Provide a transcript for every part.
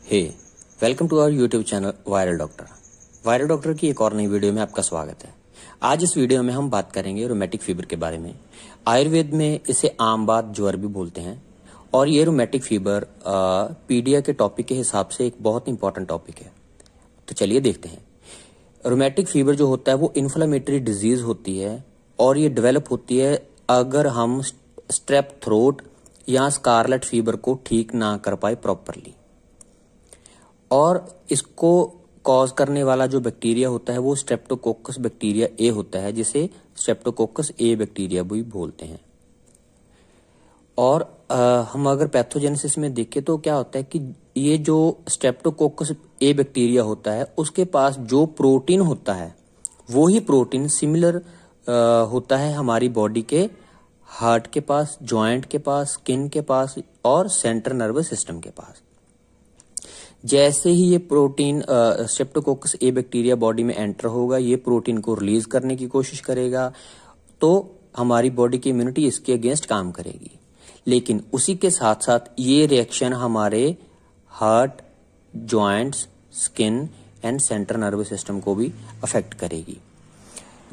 Hey welcome to our YouTube channel viral doctor. Viral doctor की एक और नई वीडियो में आपका स्वागत है। आज इस वीडियो में हम बात करेंगे रोमैटिक फीवर के बारे में। आयुर्वेद में इसे आम बात ज्वर भी बोलते हैं और ये रोमैटिक फीवर पीडिया के टॉपिक के हिसाब से एक बहुत इंपॉर्टेंट टॉपिक है। तो चलिए देखते हैं। रोमैटिक फीवर जो होता है वो इन्फ्लेमेटरी डिजीज होती है और ये डेवलप होती है अगर हम स्ट्रेप थ्रोट या स्कारलेट फीवर को ठीक ना कर पाए प्रॉपरली। और इसको कॉज करने वाला जो बैक्टीरिया होता है वो स्ट्रेप्टोकोकस बैक्टीरिया ए होता है, जिसे स्ट्रेप्टोकोकस ए बैक्टीरिया भी बोलते हैं। और हम अगर पैथोजेनेसिस में देखें तो क्या होता है कि ये जो स्ट्रेप्टोकोकस ए बैक्टीरिया होता है उसके पास जो प्रोटीन होता है वो ही प्रोटीन सिमिलर होता है हमारी बॉडी के हार्ट के पास, जॉइंट के पास, स्किन के पास और सेंट्रल नर्वस सिस्टम के पास। जैसे ही ये प्रोटीन स्ट्रेप्टोकोकस ए बैक्टीरिया बॉडी में एंटर होगा, ये प्रोटीन को रिलीज करने की कोशिश करेगा तो हमारी बॉडी की इम्यूनिटी इसके अगेंस्ट काम करेगी। लेकिन उसी के साथ साथ ये रिएक्शन हमारे heart, joints, skin and central nervous system को भी अफेक्ट करेगी।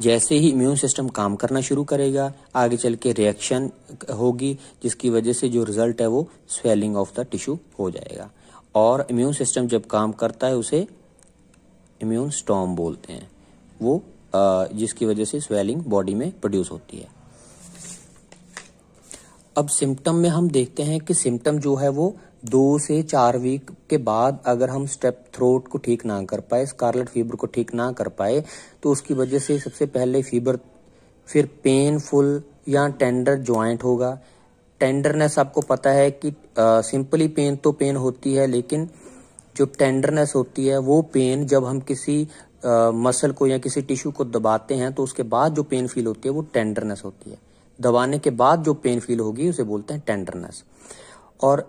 जैसे ही इम्यून सिस्टम काम करना शुरू करेगा, आगे चल के रिएक्शन होगी जिसकी वजह से जो रिजल्ट है वो स्वेलिंग ऑफ द टिश्यू हो जाएगा। और इम्यून सिस्टम जब काम करता है उसे इम्यून स्टॉर्म बोलते हैं, वो जिसकी वजह से स्वेलिंग बॉडी में प्रोड्यूस होती है। अब सिम्टम में हम देखते हैं कि सिम्टम जो है वो 2 से 4 वीक के बाद अगर हम स्ट्रेप थ्रोट को ठीक ना कर पाए, स्कारलेट फीवर को ठीक ना कर पाए तो उसकी वजह से सबसे पहले फीवर, फिर पेनफुल या टेंडर जॉइंट होगा। टेंडरनेस आपको पता है कि सिंपली पेन तो पेन होती है, लेकिन जो टेंडरनेस होती है वो पेन जब हम किसी मसल को या किसी टिश्यू को दबाते हैं तो उसके बाद जो पेन फील होती है वो टेंडरनेस होती है। दबाने के बाद जो पेन फील होगी उसे बोलते हैं टेंडरनेस। और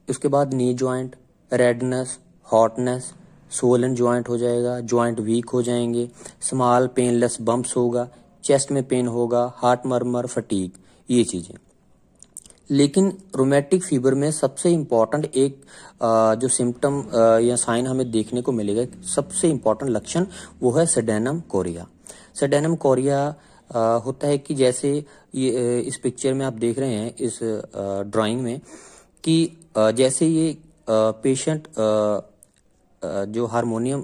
उसके बाद knee joint, redness, hotness, Solan joint हो जाएगा, जॉइंट वीक हो जाएंगे, स्मॉल पेनलेस बम्प्स होगा, चेस्ट में पेन होगा, हार्ट मर्मर, फटीग, ये चीजें। लेकिन रोमैटिक फीवर में सबसे इम्पोर्टेंट एक जो सिम्टम या साइन हमें देखने को मिलेगा, सबसे इम्पोर्टेंट लक्षण वो है सेडेनम कोरिया। सेडेनम कोरिया होता है कि जैसे ये इस पिक्चर में आप देख रहे हैं इस ड्राइंग में कि जैसे ये पेशेंट जो हारमोनियम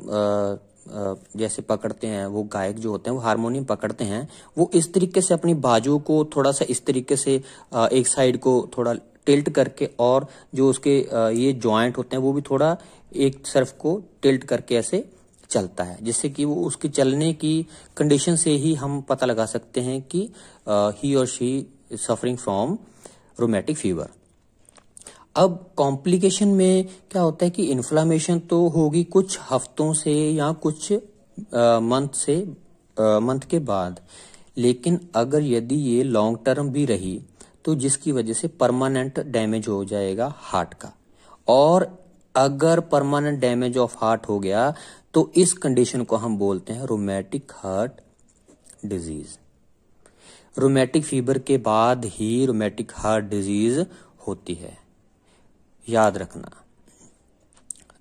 जैसे पकड़ते हैं, वो गायक जो होते हैं वो हारमोनियम पकड़ते हैं, वो इस तरीके से अपनी बाजू को थोड़ा सा इस तरीके से एक साइड को थोड़ा टिल्ट करके, और जो उसके ये जॉइंट होते हैं वो भी थोड़ा एक तरफ को टिल्ट करके ऐसे चलता है, जिससे कि वो उसकी चलने की कंडीशन से ही हम पता लगा सकते हैं कि ही और she is suffering from rheumatic fever. अब कॉम्प्लिकेशन में क्या होता है कि इन्फ्लामेशन तो होगी कुछ हफ्तों से या कुछ मंथ के बाद, लेकिन अगर यदि ये लॉन्ग टर्म भी रही तो जिसकी वजह से परमानेंट डैमेज हो जाएगा हार्ट का। और अगर परमानेंट डैमेज ऑफ हार्ट हो गया तो इस कंडीशन को हम बोलते हैं rheumatic heart disease. Rheumatic fever के बाद ही रोमैटिक हार्ट डिजीज होती है, याद रखना।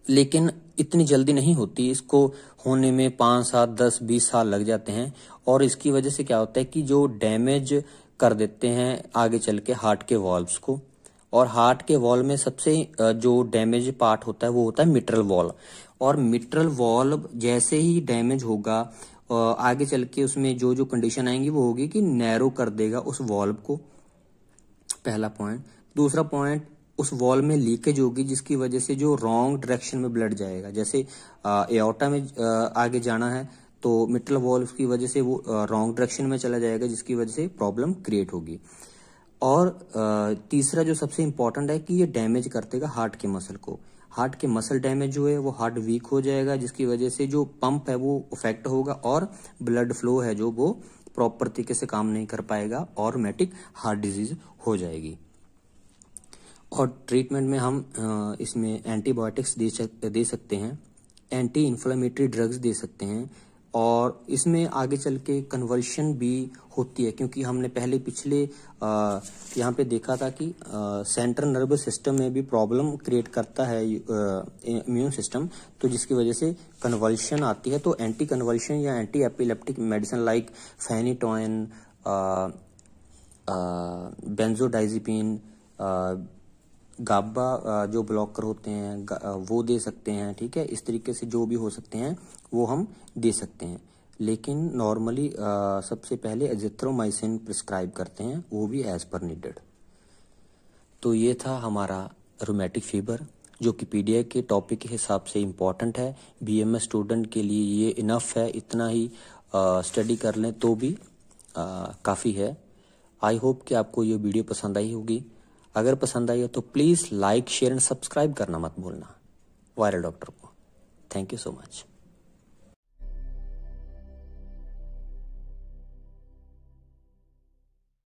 लेकिन इतनी जल्दी नहीं होती, इसको होने में 5 साल, 10, 20 साल लग जाते हैं। और इसकी वजह से क्या होता है कि जो डैमेज कर देते हैं आगे चल के हार्ट के वॉल्व्स को, और हार्ट के वॉल्व में सबसे जो डैमेज पार्ट होता है वो होता है मिट्रल वॉल्व। और मिट्रल वॉल्व जैसे ही डैमेज होगा आगे चल के उसमें जो जो कंडीशन आएंगी वो होगी कि नैरो कर देगा उस वॉल्व को, पहला पॉइंट। दूसरा पॉइंट, उस वॉल में लीकेज होगी जिसकी वजह से जो रॉन्ग डायरेक्शन में ब्लड जाएगा। जैसे एओर्टा में आगे जाना है तो मिट्रल वॉल्व की वजह से वो रॉन्ग डायरेक्शन में चला जाएगा, जिसकी वजह से प्रॉब्लम क्रिएट होगी। और तीसरा जो सबसे इंपॉर्टेंट है कि ये डैमेज कर देगा हार्ट के मसल को। हार्ट के मसल डैमेज हुए वो हार्ट वीक हो जाएगा, जिसकी वजह से जो पंप है वो इफेक्ट होगा और ब्लड फ्लो है जो वो प्रॉपर तरीके से काम नहीं कर पाएगा और रोमैटिक हार्ट डिजीज हो जाएगी। और ट्रीटमेंट में हम इसमें एंटीबायोटिक्स दे सकते हैं, एंटी इन्फ्लेमेटरी ड्रग्स दे सकते हैं, और इसमें आगे चल के कन्वर्शन भी होती है, क्योंकि हमने पहले पिछले यहाँ पे देखा था कि सेंट्रल नर्वस सिस्टम में भी प्रॉब्लम क्रिएट करता है इम्यून सिस्टम, तो जिसकी वजह से कन्वर्शन आती है। तो एंटी कन्वर्शन या anti epileptic medicine like phenytoin, benzodiazepine, GABA जो ब्लॉकर होते हैं वो दे सकते हैं, ठीक है। इस तरीके से जो भी हो सकते हैं वो हम दे सकते हैं, लेकिन नॉर्मली सबसे पहले एजिथ्रोमाइसिन प्रिस्क्राइब करते हैं, वो भी एज पर नीडेड। तो ये था हमारा रूमेटिक फीवर, जो कि पीडीए के टॉपिक के हिसाब से इम्पॉर्टेंट है। बीएमएस स्टूडेंट के लिए ये इनफ है, इतना ही स्टडी कर लें तो भी काफ़ी है। आई होप कि आपको ये वीडियो पसंद आई होगी। अगर पसंद आई हो तो please like, share and subscribe करना मत भूलना वायरल डॉक्टर को। Thank you so much.